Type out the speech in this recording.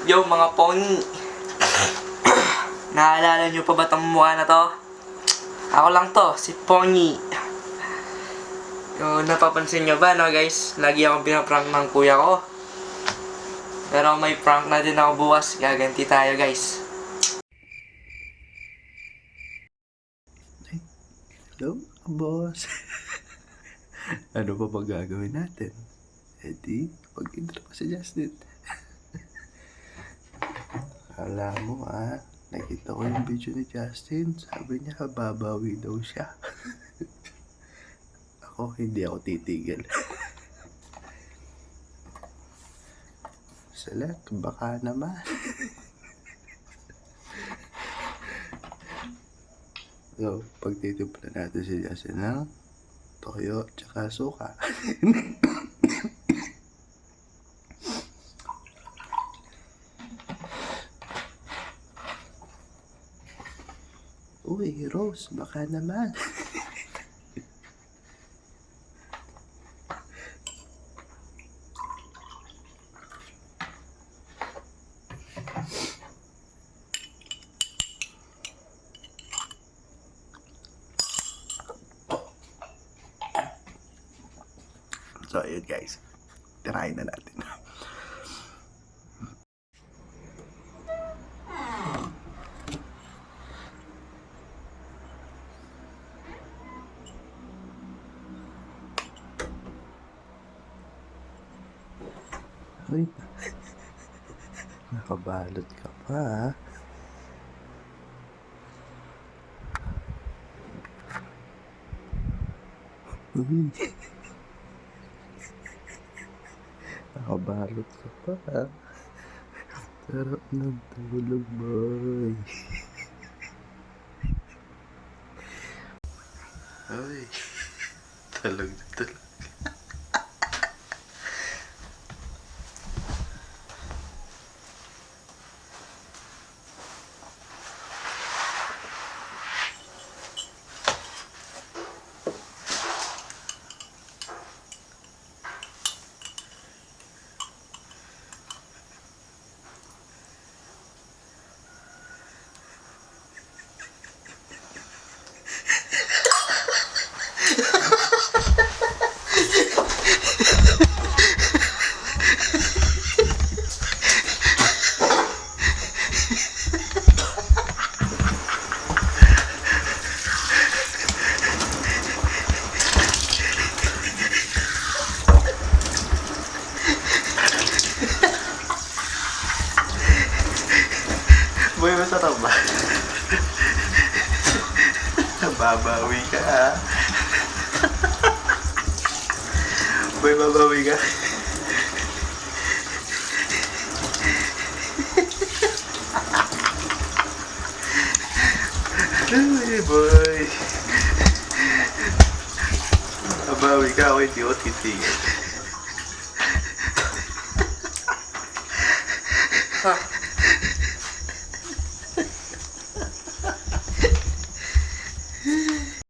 Yo mga pony, naalala nyo pa ba itong mukha na to? Ako lang to, si Pony. Yung napapansin nyo ba no guys? Lagi akong pinaprank ng kuya ko. Pero may prank na din ako bukas, gaganti tayo guys. Hello, boss. Ano pa ba gagawin natin? Eddie, pag-intro pa si Justin. Alam mo nakita ko yung video ni Justin. Sabi niya, babawi daw siya. Hindi ako titigil. Select, baka naman. So, pagtitimpla natin si Justin ng toyo tsaka suka. Uy, Rose, baka naman. So, ayun guys. Tirahin na natin. Uy, nakabalot ka pa Uy, nakabalot ka pa Sarap ng tulog, boy. Uy, tulog na tulog. Boy, masarap ba? Babawi ka Boy, babawi ka. Ay, boy. Babawi ka, ako hindi ko titigil.